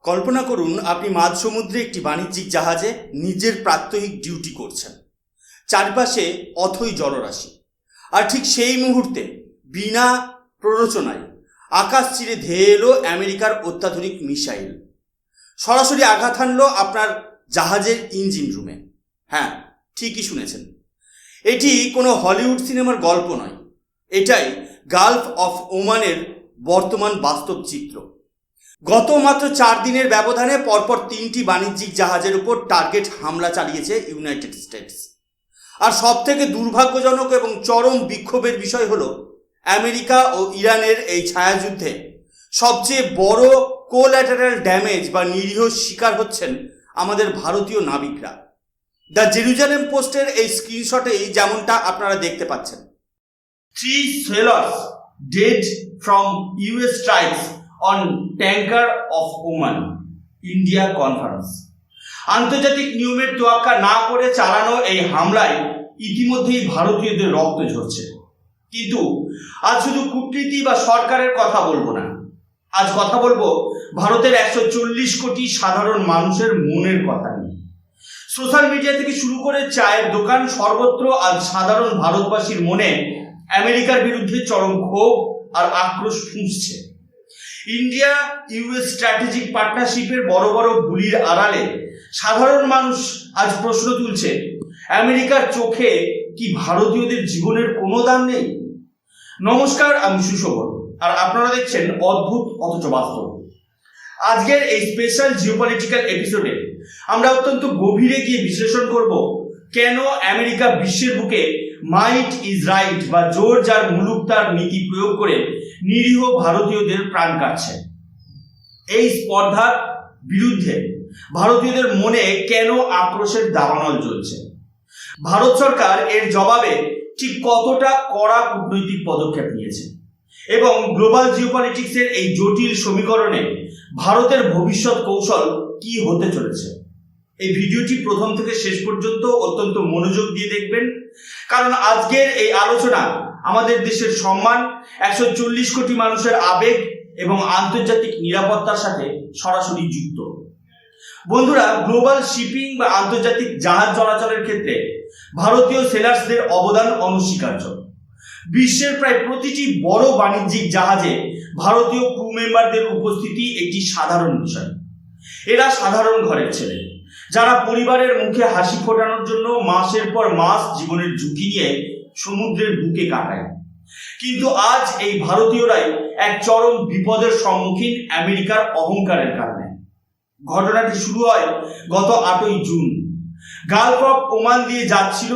কল্পনা করুন আপনি মাঝ সমুদ্রে একটি বাণিজ্যিক জাহাজে নিজের প্রাত্যহিক ডিউটি করছেন। চারপাশে অথই জলরাশি, আর ঠিক সেই মুহূর্তে বিনা প্ররোচনায় আকাশ চিরে ধেয়ে এলো আমেরিকার অত্যাধুনিক মিসাইল। সরাসরি আঘাত হানলো আপনার জাহাজের ইঞ্জিন রুমে। হ্যাঁ, ঠিকই শুনেছেন, এটি কোনো হলিউড সিনেমার গল্প নয়, এটাই গালফ অফ ওমানের বর্তমান বাস্তব চিত্র। গত মাত্র 4 দিনের ব্যবধানে পরপর 3টি বাণিজ্যিক জাহাজের উপর টার্গেট হামলা চালিয়েছে ইউনাইটেড স্টেটস। আর সবথেকে দুর্ভাগ্যজনক এবং চরম বিক্ষোভের বিষয় হলো আমেরিকা ও ইরানের এই ছায়াযুদ্ধে সবচেয়ে বড় কোল্যাটারাল ড্যামেজ বা নিরীহ শিকার হচ্ছেন আমাদের ভারতীয় নাবিকরা। দ্য জেরুজালেম পোস্টের এই স্ক্রিনশটেই যেমনটা আপনারা দেখতে পাচ্ছেন। 3 sailors dead from US strikes on tanker of Oman, India conference। আন্তর্জাতিক নিয়মের তোয়াক্কা না করে চালানো এই হামলায় ইতিমধ্যেই ভারতীয়দের রক্ত ঝরছে। কিন্তু আজ শুধু কূটনীতি বা সরকারের কথা বলবো না, আজ কথা বলবো ভারতের 140 কোটি সাধারণ মানুষের মনের কথা নিয়ে। সোশ্যাল মিডিয়া থেকে শুরু করে চায়ের দোকান, সর্বত্র আজ সাধারণ ভারতবাসীর মনে আমেরিকার বিরুদ্ধে চরম ক্ষোভ আর আক্রোশ ফুঁসছে। ইন্ডিয়া ইউএস স্ট্র্যাটেজিক পার্টনারশিপের বড় বড় বুলির আড়ালে সাধারণ মানুষ আজ প্রশ্ন তুলছে, আমেরিকার চোখে কি ভারতীয়দের জীবনের কোনো দাম নেই? নমস্কার, আমি সুশোভন, আর আপনারা দেখছেন অদ্ভুত অথচ বাস্তব। আজকের এই স্পেশাল জিওপলিটিক্যাল এপিসোডে আমরা অত্যন্ত গভীরে গিয়ে বিশ্লেষণ করব কেন আমেরিকা বিশ্বের বুকে মাইট ইজ রাইট বা জোর যার মুলুক তার নীতি প্রয়োগ করে নিরীহ ভারতীয়দের প্রাণ কাটছে। এই স্পর্ধার বিরুদ্ধে ভারতীয়দের মনে কেন আক্রোশের দাবানল চলছে? ভারত সরকার এর জবাবে ঠিক কতটা কড়া কূটনৈতিক পদক্ষেপ নিয়েছে এবং গ্লোবাল জিওপলিটিক্সের এই জটিল সমীকরণে ভারতের ভবিষ্যৎ কৌশল কি হতে চলেছে। এই ভিডিওটি প্রথম থেকে শেষ পর্যন্ত অত্যন্ত মনোযোগ দিয়ে দেখবেন, কারণ আজকের এই আলোচনা আমাদের দেশের সম্মান, 140 কোটি মানুষের আবেগ এবং আন্তর্জাতিক নিরাপত্তার সাথে সরাসরি যুক্ত। বন্ধুরা, গ্লোবাল শিপিং বা আন্তর্জাতিক জাহাজ চলাচলের ক্ষেত্রে ভারতীয় সেলার্সদের অবদান অনস্বীকার্য। বিশ্বের প্রায় প্রতিটি বড় বাণিজ্যিক জাহাজে ভারতীয় ক্রু মেম্বারদের উপস্থিতি একটি সাধারণ বিষয়। এরা সাধারণ ঘরের ছেলে, যারা পরিবারের মুখে হাসি ফোটানোর জন্য মাসের পর মাস জীবনের ঝুঁকি নিয়ে সমুদ্রের বুকে কাটায়। কিন্তু আজ এই ভারতীয়রাই এক চরম বিপদের সম্মুখীন আমেরিকার অহংকারের কারণে। ঘটনাটি শুরু হয় গত 8ই জুন। গালফ অফ ওমান দিয়ে যাচ্ছিল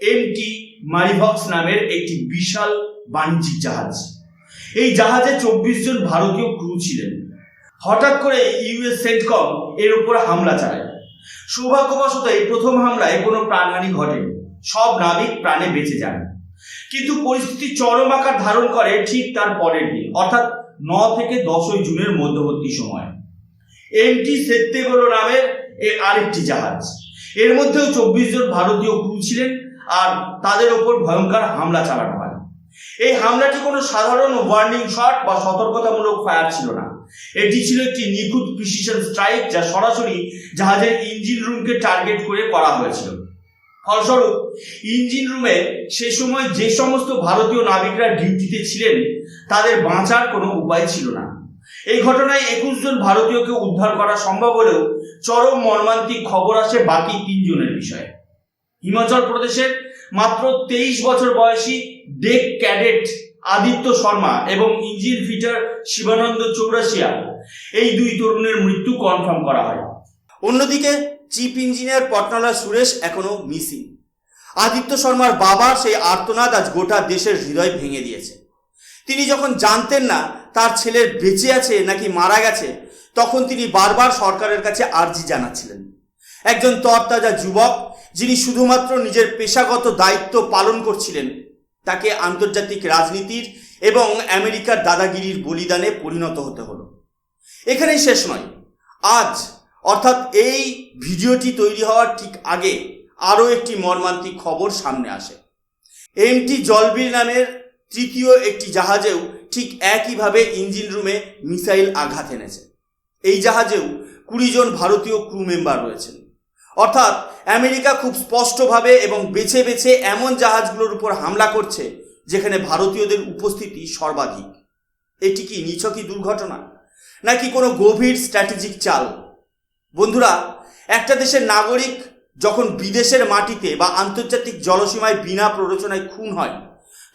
এমটি মারিভক্স নামের একটি বিশাল বাণিজ্যিক জাহাজ। এই জাহাজে 24 জন ভারতীয় ক্রু ছিলেন। হঠাৎ করে ইউএস সেন্টকম এর উপর হামলা চালায়। সৌভাগ্যবশত এই প্রথম হামলায় কোনো প্রাণহানি ঘটেনি, সব নাবিক প্রাণে বেঁচে যান। কিন্তু পরিস্থিতি চরম আকার ধারণ করে ঠিক তার পরের দিন, অর্থাৎ 9 থেকে 10ই জুনের মধ্যবর্তী সময়। এমটি সেত্তেগোলো নামের আরেকটি জাহাজ, এর মধ্যেও 24 জন ভারতীয় ক্রু ছিলেন, আর তাদের ওপর ভয়ঙ্কর হামলা চালানো হয়। এই হামলাটি কোনো সাধারণ ওয়ার্নিং শট বা সতর্কতামূলক ফায়ার ছিল না, এটি ছিল একটি নিখুঁত প্রিসিশন স্ট্রাইক, যা সরাসরি জাহাজের ইঞ্জিন রুমকে টার্গেট করে করা হয়েছিল। ফলস্বরূপ ইঞ্জিন রুমে সে সময় যে সমস্ত ভারতীয় নাবিকরা ডিউটিতে ছিলেন তাদের বাঁচার কোনো উপায় ছিল না। এই ঘটনায় 21 জন ভারতীয়কে উদ্ধার করা সম্ভব হলেও চরম মর্মান্তিক খবর আসে বাকি 3 জনের বিষয়ে। হিমাচল প্রদেশের মাত্র 23 বছর বয়সী ডেক ক্যাডেট আদিত্য শর্মা এবং ইঞ্জিন ফিটার শিবানন্দ চৌরাশিয়া, এই 2 তরুণের মৃত্যু কনফার্ম করা হয়। অন্যদিকে চিফ ইঞ্জিনিয়ার পটনালা সুরেশ এখনো মিসিং। আদিত্য শর্মার বাবার সেই আর্তনাদ আজ গোটা দেশের হৃদয় ভেঙে দিয়েছে। তিনি যখন জানতেন না তার ছেলের বেঁচে আছে নাকি মারা গেছে, তখন তিনি বারবার সরকারের কাছে আর্জি জানাচ্ছিলেন। একজন তরতাজা যুবক, যিনি শুধুমাত্র নিজের পেশাগত দায়িত্ব পালন করছিলেন, তাকে আন্তর্জাতিক রাজনীতির এবং আমেরিকার দাদাগিরির বলিদানে পরিণত হতে হলো। এখানেই শেষ নয়, আজ অর্থাৎ এই ভিডিওটি তৈরি হওয়ার ঠিক আগে আরও একটি মর্মান্তিক খবর সামনে আসে। এমটি জলবীর নামের 3য় একটি জাহাজেও ঠিক একইভাবে ইঞ্জিন রুমে মিসাইল আঘাত এনেছে। এই জাহাজেও 20 জন ভারতীয় ক্রু মেম্বার রয়েছেন। অর্থাৎ আমেরিকা খুব স্পষ্টভাবে এবং বেছে বেছে এমন জাহাজগুলোর উপর হামলা করছে যেখানে ভারতীয়দের উপস্থিতি সর্বাধিক। এটি কি নিছকই দুর্ঘটনা, নাকি কোনো গভীর স্ট্র্যাটেজিক চাল? বন্ধুরা, একটা দেশের নাগরিক যখন বিদেশের মাটিতে বা আন্তর্জাতিক জলসীমায় বিনা প্ররোচনায় খুন হয়,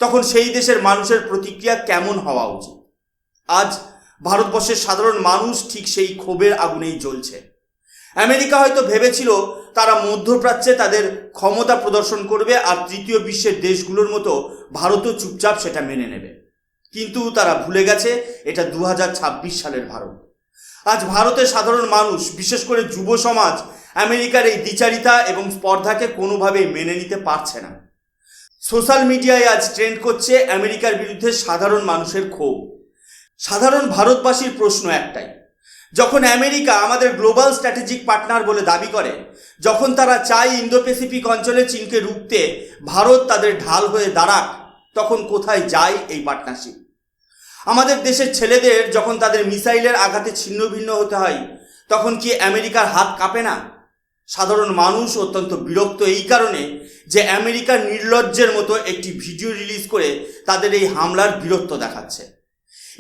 তখন সেই দেশের মানুষের প্রতিক্রিয়া কেমন হওয়া উচিত? আজ ভারতবর্ষের সাধারণ মানুষ ঠিক সেই ক্ষোভের আগুনেই জ্বলছে। আমেরিকা হয়তো ভেবেছিল তারা মধ্যপ্রাচ্যে তাদের ক্ষমতা প্রদর্শন করবে আর তৃতীয় বিশ্বের দেশগুলোর মতো ভারতও চুপচাপ সেটা মেনে নেবে, কিন্তু তারা ভুলে গেছে এটা 2026 সালের ভারত। আজ ভারতের সাধারণ মানুষ, বিশেষ করে যুব সমাজ, আমেরিকার এই দ্বিচারিতা এবং স্পর্ধাকে কোনোভাবেই মেনে নিতে পারছে না। সোশ্যাল মিডিয়ায় আজ ট্রেন্ড করছে আমেরিকার বিরুদ্ধে সাধারণ মানুষের ক্ষোভ। সাধারণ ভারতবাসীর প্রশ্ন একটাই, যখন আমেরিকা আমাদের গ্লোবাল স্ট্র্যাটেজিক পার্টনার বলে দাবি করে, যখন তারা চায় ইন্দো প্যাসিফিক অঞ্চলে চীনকে রুখতে ভারত তাদের ঢাল হয়ে দাঁড়াক, তখন কোথায় যায় এই পার্টনারশিপ? আমাদের দেশের ছেলেদের যখন তাদের মিসাইলের আঘাতে ছিন্ন ভিন্ন হতে হয়, তখন কি আমেরিকার হাত কাঁপে না? সাধারণ মানুষ অত্যন্ত বিরক্ত এই কারণে যে আমেরিকার নির্লজ্জের মতো একটি ভিডিও রিলিজ করে তাদের এই হামলার বীরত্ব দেখাচ্ছে।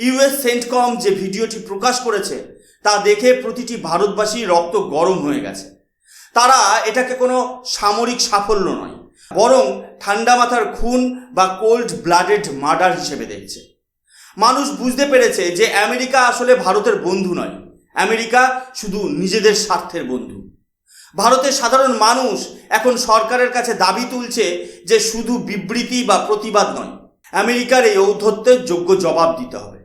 ইউএস সেন্টকম যে ভিডিওটি প্রকাশ করেছে তা দেখে প্রতিটি ভারতবাসীর রক্ত গরম হয়ে গেছে। তারা এটাকে কোনো সামরিক সাফল্য নয়, বরং ঠান্ডা মাথার খুন বা কোল্ড ব্লাডেড মার্ডার হিসেবে দেখছে। মানুষ বুঝতে পেরেছে যে আমেরিকা আসলে ভারতের বন্ধু নয়, আমেরিকা শুধু নিজেদের স্বার্থের বন্ধু। ভারতের সাধারণ মানুষ এখন সরকারের কাছে দাবি তুলছে যে শুধু বিবৃতি বা প্রতিবাদ নয়, আমেরিকার এই ঔদ্ধত্যের যোগ্য জবাব দিতে হবে।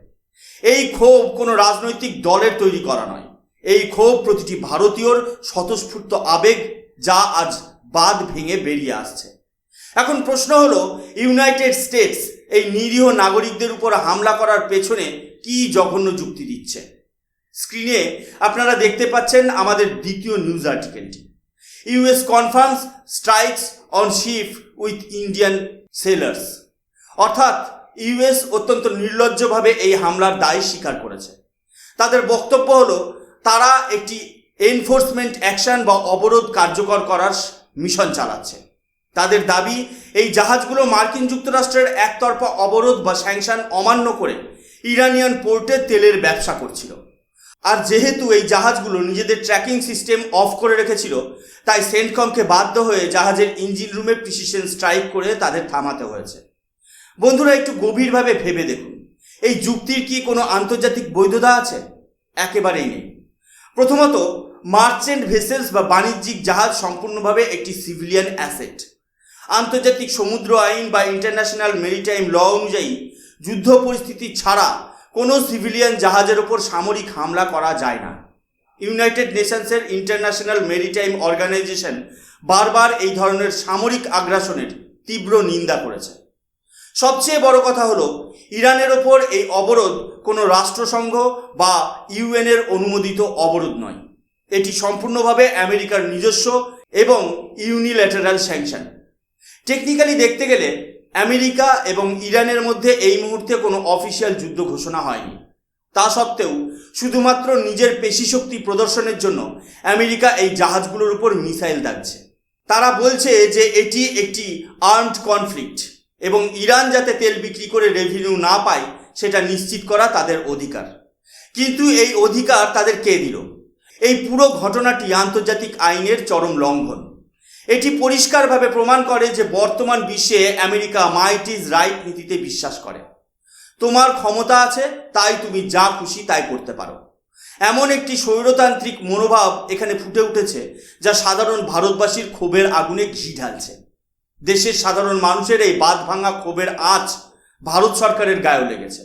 এই ক্ষোভ কোনো রাজনৈতিক দলের তৈরি করা নয়, এই ক্ষোভ প্রতিটি ভারতীয়র স্বতঃস্ফূর্ত আবেগ, যা আজ বাঁধ ভেঙে বেরিয়ে আসছে। এখন প্রশ্ন হলো, ইউনাইটেড স্টেটস এই নিরীহ নাগরিকদের উপর হামলা করার পেছনে কি জঘন্য যুক্তি দিচ্ছে? স্ক্রিনে আপনারা দেখতে পাচ্ছেন আমাদের দ্বিতীয় নিউজ আর্টিকেলটি। US confirms strikes on ship with Indian sailors. অর্থাৎ ইউএস অত্যন্ত নির্লজ্জভাবে এই হামলার দায় স্বীকার করেছে। তাদের বক্তব্য হলো, তারা একটি এনফোর্সমেন্ট অ্যাকশন বা অবরোধ কার্যকর করার মিশন চালাচ্ছে। তাদের দাবি, এই জাহাজগুলো মার্কিন যুক্তরাষ্ট্রের একতরফা অবরোধ বা স্যাংশন অমান্য করে ইরানিয়ান পোর্টে তেলের ব্যবসা করছিল। আর যেহেতু এই জাহাজগুলো নিজেদের ট্র্যাকিং সিস্টেম অফ করে রেখেছিল, তাই সেন্টকমকে বাধ্য হয়ে জাহাজের ইঞ্জিন রুমে প্রিসিশন স্ট্রাইক করে তাদের থামাতে হয়েছে। বন্ধুরা, একটু গভীরভাবে ভেবে দেখুন, এই যুক্তির কি কোনো আন্তর্জাতিক বৈধতা আছে? একেবারেই নেই। প্রথমত, মার্চেন্ট ভেসেলস বা বাণিজ্যিক জাহাজ সম্পূর্ণভাবে একটি সিভিলিয়ান অ্যাসেট। আন্তর্জাতিক সমুদ্র আইন বা ইন্টারন্যাশনাল মেরিটাইম ল অনুযায়ী যুদ্ধ পরিস্থিতি ছাড়া কোনো সিভিলিয়ান জাহাজের ওপর সামরিক হামলা করা যায় না। ইউনাইটেড নেশনসের ইন্টারন্যাশনাল মেরিটাইম অর্গানাইজেশন বারবার এই ধরনের সামরিক আগ্রাসনের তীব্র নিন্দা করেছে। সবচেয়ে বড় কথা হলো, ইরানের ওপর এই অবরোধ কোনো রাষ্ট্রসংঘ বা ইউএনের অনুমোদিত অবরোধ নয়। এটি সম্পূর্ণভাবে আমেরিকার নিজস্ব এবং ইউনিল্যাটারাল স্যাংশন। টেকনিক্যালি দেখতে গেলে আমেরিকা এবং ইরানের মধ্যে এই মুহূর্তে কোনো অফিসিয়াল যুদ্ধ ঘোষণা হয়নি। তা সত্ত্বেও শুধুমাত্র নিজের পেশিশক্তি প্রদর্শনের জন্য আমেরিকা এই জাহাজগুলোর উপর মিসাইল দাগছে। তারা বলছে যে এটি একটি আর্মড কনফ্লিক্ট এবং ইরান যাতে তেল বিক্রি করে রেভিনিউ না পায় সেটা নিশ্চিত করা তাদের অধিকার। কিন্তু এই অধিকার তাদের কে দিল? এই পুরো ঘটনাটি আন্তর্জাতিক আইনের চরম লঙ্ঘন। এটি পরিষ্কারভাবে প্রমাণ করে যে বর্তমান বিশ্বে আমেরিকা মাইট ইজ রাইট নীতিতে বিশ্বাস করে। তোমার ক্ষমতা আছে, তাই তুমি যা খুশি তাই করতে পারো। এমন একটি স্বৈরতান্ত্রিক মনোভাব এখানে ফুটে উঠেছে যা সাধারণ ভারতবাসীর ক্ষোভের আগুনে ঘি ঢালছে। দেশের সাধারণ মানুষের এই বাঁধ ভাঙা ক্ষোভের আঁচ ভারত সরকারের গায়েও লেগেছে।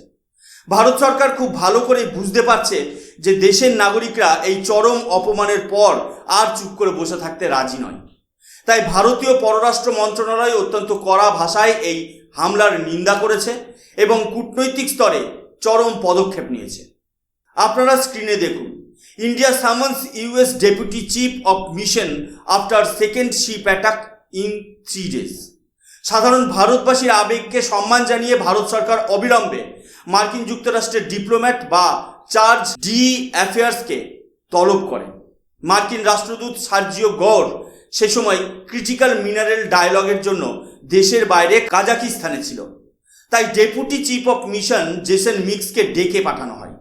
ভারত সরকার খুব ভালো করে বুঝতে পারছে যে দেশের নাগরিকরা এই চরম অপমানের পর আর চুপ করে বসে থাকতে রাজি নয়। তাই ভারতীয় পররাষ্ট্র মন্ত্রণালয় অত্যন্ত কড়া ভাষায় এই হামলার নিন্দা করেছে এবং কূটনৈতিক স্তরে চরম পদক্ষেপ নিয়েছে। আপনারা স্ক্রিনে দেখুন, India someone's US deputy chief of mission after second ship attack in 3 days। সাধারণ ভারতবাসীর আবেগকে সম্মান জানিয়ে ভারত সরকার অবিলম্বে মার্কিন যুক্তরাষ্ট্রের ডিপ্লোম্যাট বা চার্জ ডি অ্যাফেয়ার্সকে তলব করেন। মার্কিন রাষ্ট্রদূত সার্জিও গৌর সে সময় ক্রিটিক্যাল মিনারেল ডায়ালগের জন্য দেশের বাইরে কাজাকিস্তানে ছিল। তাই deputy chief of mission Jason মিক্সকে ডেকে পাঠানো হয়।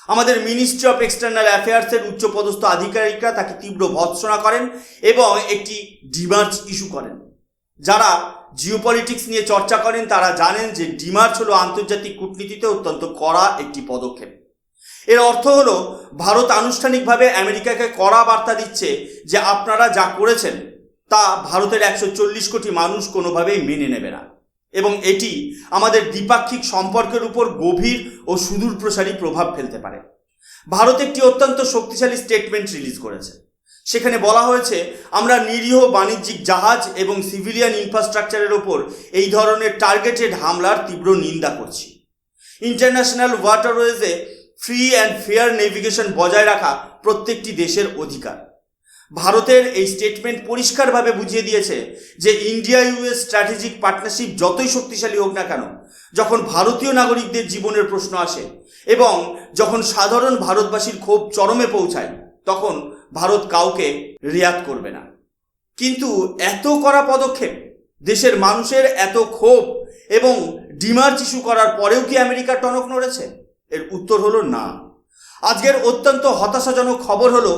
আমাদের মিনিস্ট্রি অফ এক্সটার্নাল অ্যাফেয়ার্সের উচ্চপদস্থ আধিকারিকরা তাকে তীব্র ভর্ৎসনা করেন এবং একটি ডিমার্চ ইস্যু করেন। যারা জিওপলিটিক্স নিয়ে চর্চা করেন তারা জানেন যে ডিমার্চ হলো আন্তর্জাতিক কূটনীতিতে অত্যন্ত কড়া একটি পদক্ষেপ। এর অর্থ হলো ভারত আনুষ্ঠানিকভাবে আমেরিকাকে কড়া বার্তা দিচ্ছে যে আপনারা যা করেছেন তা ভারতের 140 কোটি মানুষ কোনোভাবেই মেনে নেবে না, এবং এটি আমাদের দ্বিপাক্ষিক সম্পর্কের উপর গভীর ও সুদূরপ্রসারী প্রভাব ফেলতে পারে। ভারত একটি অত্যন্ত শক্তিশালী স্টেটমেন্ট রিলিজ করেছে। সেখানে বলা হয়েছে, আমরা নিরীহ বাণিজ্যিক জাহাজ এবং সিভিলিয়ান ইনফ্রাস্ট্রাকচারের ওপর এই ধরনের টার্গেটেড হামলার তীব্র নিন্দা করছি। ইন্টারন্যাশনাল ওয়াটারওয়েজে ফ্রি অ্যান্ড ফেয়ার নেভিগেশন বজায় রাখা প্রত্যেকটি দেশের অধিকার। ভারতের এই স্টেটমেন্ট পরিষ্কারভাবে বুঝিয়ে দিয়েছে যে ইন্ডিয়া ইউএস স্ট্র্যাটেজিক পার্টনারশিপ যতই শক্তিশালী হোক না কেন, যখন ভারতীয় নাগরিকদের জীবনের প্রশ্ন আসে এবং যখন সাধারণ ভারতবাসীর ক্ষোভ চরমে পৌঁছায়, তখন ভারত কাউকে রিয়াক্ট করবে না। কিন্তু এত কড়া পদক্ষেপ, দেশের মানুষের এত ক্ষোভ এবং ডিমার্চ ইস্যু করার পরেও কি আমেরিকার টনক নড়েছে? এর উত্তর হলো না। আজকের অত্যন্ত হতাশাজনক খবর হলো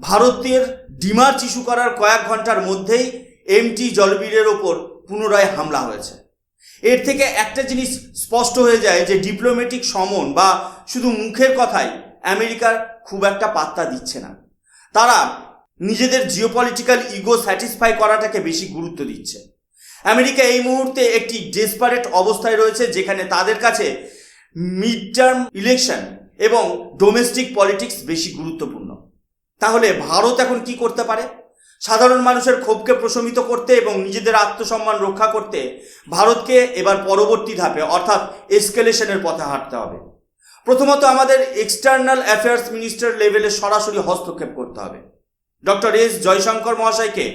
ভারতের ডিমার্চ ইস্যু করার কয়েক ঘন্টার মধ্যেই এমটি জলবীরের ওপর পুনরায় হামলা হয়েছে। এর থেকে একটা জিনিস স্পষ্ট হয়ে যায় যে ডিপ্লোম্যাটিক সমন বা শুধু মুখের কথাই আমেরিকার খুব একটা পাত্তা দিচ্ছে না। তারা নিজেদের জিওপলিটিক্যাল ইগো স্যাটিসফাই করাটাকে বেশি গুরুত্ব দিচ্ছে। আমেরিকা এই মুহূর্তে একটি ডেসপারেট অবস্থায় রয়েছে, যেখানে তাদের কাছে মিড টার্ম ইলেকশন এবং ডোমেস্টিক পলিটিক্স বেশি গুরুত্বপূর্ণ। তাহলে ভারত এখন কি করতে পারে? সাধারণ মানুষের ক্ষোভকে প্রশমিত করতে এবং নিজেদের আত্মসম্মান রক্ষা করতে ভারতকে এবার পরবর্তী ধাপে অর্থাৎ এসকেলেশনের পথে হাঁটতে হবে। প্রথমত আমাদের এক্সটার্নাল অ্যাফেয়ার্স মিনিস্টার লেভেলে সরাসরি হস্তক্ষেপ করতে হবে। ডক্টর এস জয়শঙ্কর মহাশয়কে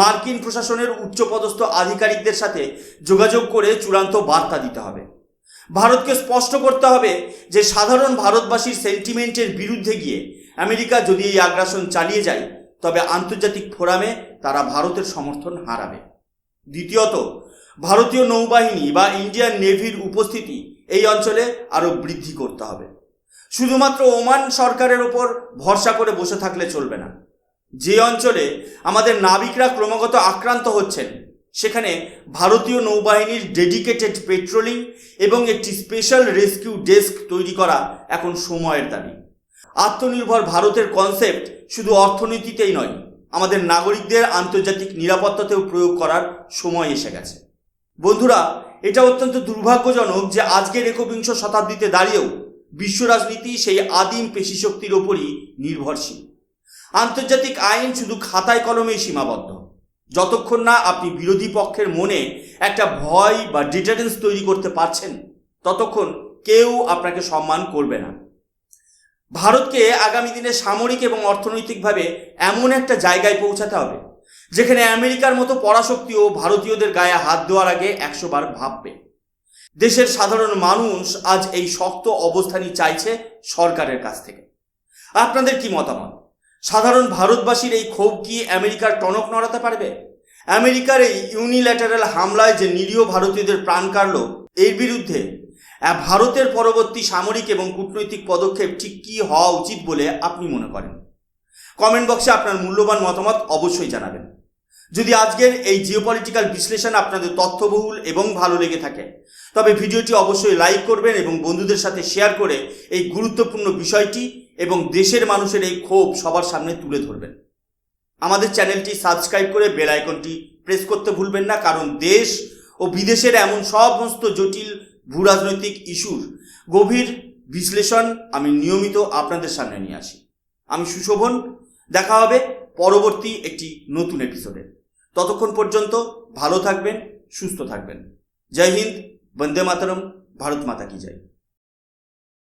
মার্কিন প্রশাসনের উচ্চপদস্থ আধিকারিকদের সাথে যোগাযোগ করে চূড়ান্ত বার্তা দিতে হবে। ভারতকে স্পষ্ট করতে হবে যে সাধারণ ভারতবাসীর সেন্টিমেন্টের বিরুদ্ধে গিয়ে আমেরিকা যদি এই আগ্রাসন চালিয়ে যায়, তবে আন্তর্জাতিক ফোরামে তারা ভারতের সমর্থন হারাবে। দ্বিতীয়ত, ভারতীয় নৌবাহিনী বা ইন্ডিয়ান নেভির উপস্থিতি এই অঞ্চলে আরও বৃদ্ধি করতে হবে। শুধুমাত্র ওমান সরকারের ওপর ভরসা করে বসে থাকলে চলবে না। যে অঞ্চলে আমাদের নাবিকরা ক্রমাগত আক্রান্ত হচ্ছেন, সেখানে ভারতীয় নৌবাহিনীর ডেডিকেটেড পেট্রোলিং এবং একটি স্পেশাল রেস্কিউ ডেস্ক তৈরি করা এখন সময়ের দাবি। আত্মনির্ভর ভারতের কনসেপ্ট শুধু অর্থনীতিতেই নয়, আমাদের নাগরিকদের আন্তর্জাতিক নিরাপত্তাতেও প্রয়োগ করার সময় এসে গেছে। বন্ধুরা, এটা অত্যন্ত দুর্ভাগ্যজনক যে আজকের 21 শতাব্দীতে দাঁড়িয়েও বিশ্ব রাজনীতি সেই আদিম পেশিশক্তির ওপরই নির্ভরশীল। আন্তর্জাতিক আইন শুধু খাতায় কলমেই সীমাবদ্ধ। যতক্ষণ না আপনি বিরোধী পক্ষের মনে একটা ভয় বা ডিটারেন্স তৈরি করতে পারছেন, ততক্ষণ কেউ আপনাকে সম্মান করবে না। ভারতকে আগামী দিনে সামরিক এবং অর্থনৈতিকভাবে এমন একটা জায়গায় পৌঁছাতে হবে যেখানে আমেরিকার মতো পরাশক্তিও ভারতীয়দের গায়ে হাত দেওয়ার আগে 100 বার ভাববে। দেশের সাধারণ মানুষ আজ এই শক্ত অবস্থানই চাইছে সরকারের কাছ থেকে। আপনাদের কি মতামত? সাধারণ ভারতবাসীর এই ক্ষোভ কি আমেরিকার টনক নড়াতে পারবে? আমেরিকার এই ইউনিল্যাটারাল হামলায় যে নিরীহ ভারতীয়দের প্রাণ কাড়ল, এর বিরুদ্ধে ভারতের পরবর্তী সামরিক এবং কূটনৈতিক পদক্ষেপ ঠিক কী হওয়া উচিত বলে আপনি মনে করেন? কমেন্ট বক্সে আপনার মূল্যবান মতামত অবশ্যই জানাবেন। যদি আজকের এই জিওপলিটিক্যাল বিশ্লেষণ আপনাদের তথ্যবহুল এবং ভালো লেগে থাকে, তবে ভিডিওটি অবশ্যই লাইক করবেন এবং বন্ধুদের সাথে শেয়ার করে এই গুরুত্বপূর্ণ বিষয়টি এবং দেশের মানুষের এই ক্ষোভ সবার সামনে তুলে ধরবেন। আমাদের চ্যানেলটি সাবস্ক্রাইব করে বেল আইকনটি প্রেস করতে ভুলবেন না, কারণ দেশ ও বিদেশের এমন সমস্ত জটিল ভূরাজনৈতিক ইস্যুর গভীর বিশ্লেষণ আমি নিয়মিত আপনাদের সামনে নিয়ে আসি। আমি সুশোভন, দেখা হবে পরবর্তী একটি নতুন এপিসোডে। ততক্ষণ পর্যন্ত ভালো থাকবেন, সুস্থ থাকবেন। জয় হিন্দ, বন্দে মাতরম, ভারত মাতা কি জয়।